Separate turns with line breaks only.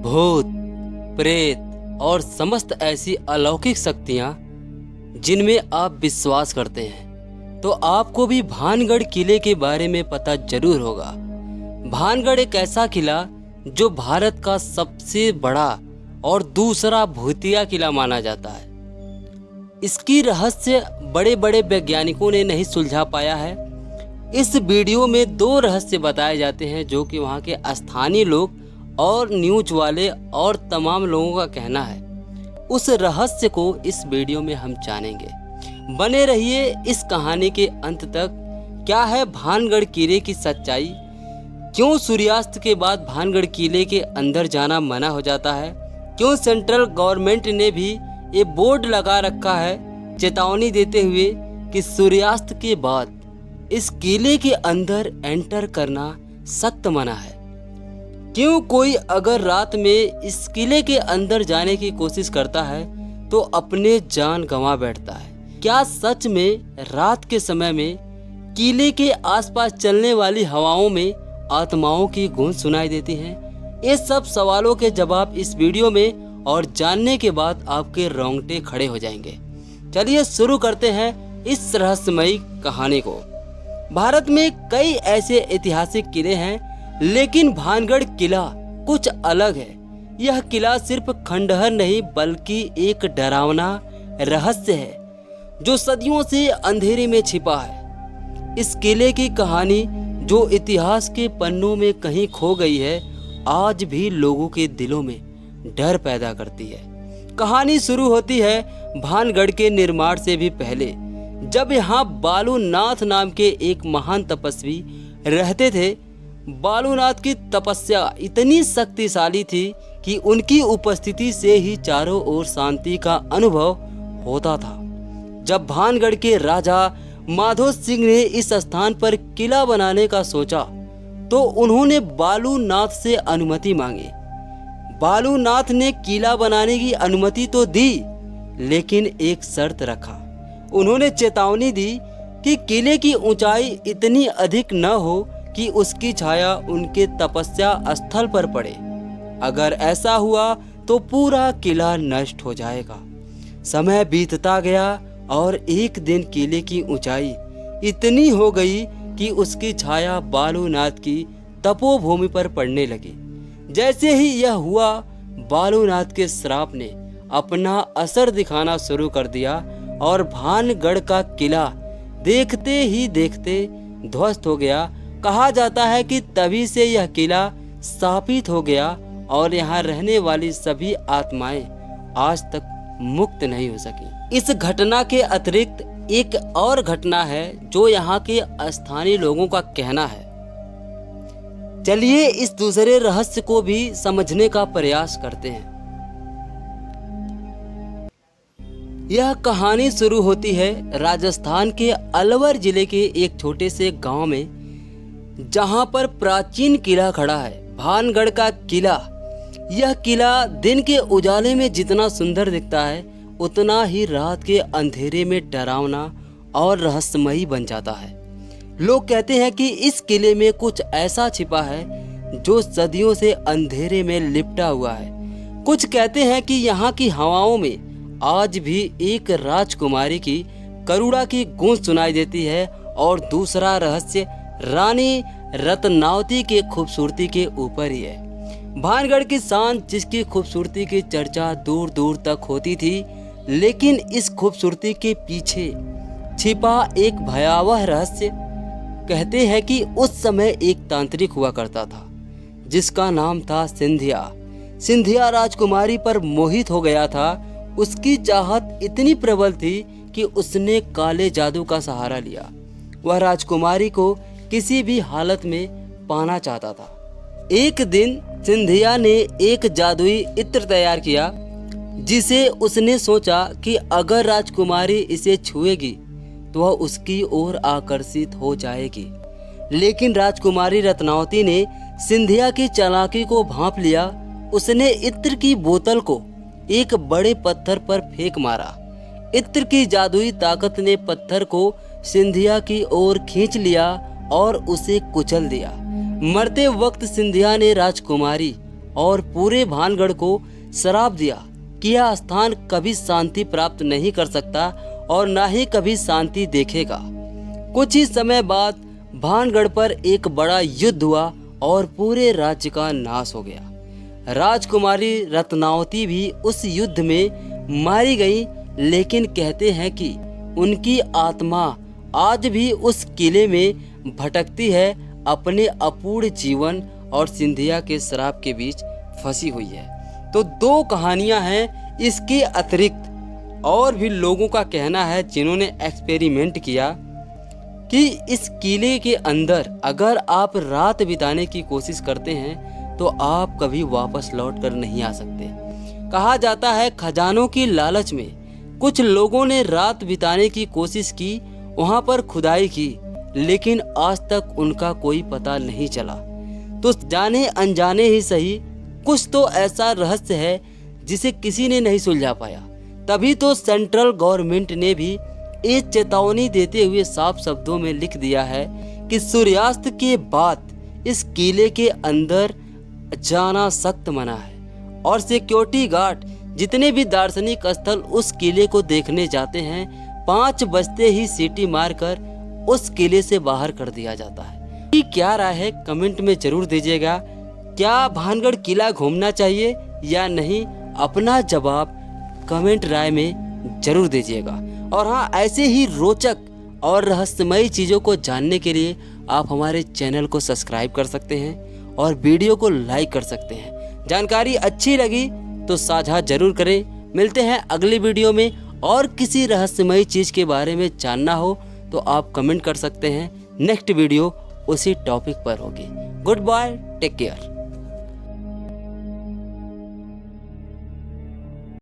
भूत, प्रेत और समस्त ऐसी अलौकिक शक्तियां जिनमें आप विश्वास करते हैं तो आपको भी भानगढ़ किले के बारे में पता जरूर होगा। भानगढ़ एक ऐसा किला जो भारत का सबसे बड़ा और दूसरा भूतिया किला माना जाता है। इसकी रहस्य बड़े बड़े वैज्ञानिकों ने नहीं सुलझा पाया है। इस वीडियो में 2 रहस्य बताए जाते हैं जो कि वहाँ के स्थानीय लोग और न्यूज वाले और तमाम लोगों का कहना है। उस रहस्य को इस वीडियो में हम जानेंगे। बने रहिए इस कहानी के अंत तक। क्या है भानगढ़ किले की सच्चाई? क्यों सूर्यास्त के बाद भानगढ़ किले के अंदर जाना मना हो जाता है? क्यों सेंट्रल गवर्नमेंट ने भी ये बोर्ड लगा रखा है चेतावनी देते हुए कि सूर्यास्त के बाद इस किले के अंदर एंटर करना सख्त मना है? क्यों कोई अगर रात में इस किले के अंदर जाने की कोशिश करता है तो अपने जान गंवा बैठता है? क्या सच में रात के समय में किले के आसपास चलने वाली हवाओं में आत्माओं की गूंज सुनाई देती हैं? ये सब सवालों के जवाब इस वीडियो में और जानने के बाद आपके रोंगटे खड़े हो जाएंगे। चलिए शुरू करते हैं इस रहस्यमयी कहानी को। भारत में कई ऐसे ऐतिहासिक किले हैं, लेकिन भानगढ़ किला कुछ अलग है। यह किला सिर्फ खंडहर नहीं बल्कि एक डरावना रहस्य है जो सदियों से अंधेरे में छिपा है। इस किले की कहानी जो इतिहास के पन्नों में कहीं खो गई है, आज भी लोगों के दिलों में डर पैदा करती है। कहानी शुरू होती है भानगढ़ के निर्माण से भी पहले, जब यहाँ बालूनाथ नाम के एक महान तपस्वी रहते थे। बालूनाथ की तपस्या इतनी शक्तिशाली थी कि उनकी उपस्थिति से ही चारों ओर शांति का अनुभव होता था। जब भानगढ़ के राजा माधो सिंह ने इस स्थान पर किला बनाने का सोचा तो उन्होंने बालूनाथ से अनुमति मांगी। बालूनाथ ने किला बनाने की अनुमति तो दी, लेकिन एक शर्त रखा। उन्होंने चेतावनी दी कि किले की ऊंचाई इतनी अधिक न हो कि उसकी छाया उनके तपस्या स्थल पर पड़े। अगर ऐसा हुआ तो पूरा किला नष्ट हो जाएगा। समय बीतता गया और एक दिन किले की ऊंचाई इतनी हो गई कि उसकी छाया बालूनाथ की तपोभूमि पर पड़ने लगी। जैसे ही यह हुआ, बालूनाथ के श्राप ने अपना असर दिखाना शुरू कर दिया और भानगढ़ का किला देखते ही देखते ध्वस्त हो गया। कहा जाता है कि तभी से यह किला स्थापित हो गया और यहाँ रहने वाली सभी आत्माएं आज तक मुक्त नहीं हो सकी। इस घटना के अतिरिक्त एक और घटना है जो यहाँ के स्थानीय लोगों का कहना है। चलिए इस दूसरे रहस्य को भी समझने का प्रयास करते हैं। यह कहानी शुरू होती है राजस्थान के अलवर जिले के एक छोटे से गांव में, जहां पर प्राचीन किला खड़ा है, भानगढ़ का किला। यह किला दिन के उजाले में जितना सुंदर दिखता है, उतना ही रात के अंधेरे में डरावना और रहस्यमयी बन जाता है। लोग कहते हैं कि इस किले में कुछ ऐसा छिपा है जो सदियों से अंधेरे में लिपटा हुआ है। कुछ कहते हैं कि यहाँ की हवाओं में आज भी एक राजकुमारी की करुणा की गूंज सुनाई देती है। और दूसरा रहस्य रानी रत्नावती के खूबसूरती के ऊपर ही है। भानगढ़ की शान, जिसकी खूबसूरती की चर्चा दूर दूर तक होती थी, लेकिन इस खूबसूरती के पीछे छिपा एक भयावह रहस्य। कहते हैं कि उस समय एक तांत्रिक हुआ करता था जिसका नाम था सिंधिया। सिंधिया राजकुमारी पर मोहित हो गया था। उसकी चाहत इतनी प्रबल थी कि उसने काले जादू का सहारा लिया। वह राजकुमारी को किसी भी हालत में पाना चाहता था। एक दिन सिंधिया ने एक जादुई इत्र तैयार किया, जिसे उसने सोचा कि अगर राजकुमारी इसे छुएगी तो वह उसकी ओर आकर्षित हो जाएगी। लेकिन राजकुमारी रत्नावती ने सिंधिया की चालाकी को भांप लिया। उसने इत्र की बोतल को एक बड़े पत्थर पर फेंक मारा। इत्र की जादुई ताकत ने पत्थर को सिंधिया की ओर खींच लिया और उसे कुचल दिया। मरते वक्त सिंधिया ने राजकुमारी और पूरे भानगढ़ को श्राप दिया कि यह स्थान कभी शांति प्राप्त नहीं कर सकता और ना ही कभी शांति देखेगा। कुछ ही समय बाद भानगढ़ पर एक बड़ा युद्ध हुआ और पूरे राज्य का नाश हो गया। राजकुमारी रत्नावती भी उस युद्ध में मारी गई, लेकिन कहते हैं कि उनकी आत्मा आज भी उस किले में भटकती है, अपने अपूर्ण जीवन और सिंधिया के श्राप के बीच फंसी हुई है। तो दो कहानियां हैं। इसके अतिरिक्त और भी लोगों का कहना है जिन्होंने एक्सपेरिमेंट किया कि इस किले के अंदर अगर आप रात बिताने की कोशिश करते हैं तो आप कभी वापस लौट कर नहीं आ सकते। कहा जाता है खजानों की लालच में कुछ लोगों ने रात बिताने की कोशिश की, वहां पर खुदाई की, लेकिन आज तक उनका कोई पता नहीं चला। तो जाने अनजाने ही सही, कुछ तो ऐसा रहस्य है जिसे किसी ने नहीं सुलझा पाया। तभी तो सेंट्रल गवर्नमेंट ने भी एक चेतावनी देते हुए साफ शब्दों में लिख दिया है कि सूर्यास्त के बाद इस किले के अंदर जाना सख्त मना है और सिक्योरिटी गार्ड जितने भी दार्शनिक स्थल उस किले को देखने जाते हैं 5 बजते ही सीटी मारकर उस किले से बाहर कर दिया जाता है। क्या राय है कमेंट में जरूर दीजिएगा। क्या भानगढ़ किला घूमना चाहिए या नहीं, अपना जवाब कमेंट राय में जरूर दीजिएगा। और हाँ, ऐसे ही रोचक और रहस्यमयी चीज़ों को जानने के लिए आप हमारे चैनल को सब्सक्राइब कर सकते हैं और वीडियो को लाइक कर सकते हैं। जानकारी अच्छी लगी तो साझा जरूर करें। मिलते हैं अगली वीडियो में। और किसी रहस्यमयी चीज़ के बारे में जानना हो तो आप कमेंट कर सकते हैं। नेक्स्ट वीडियो उसी टॉपिक पर होगी। Good bye, take care.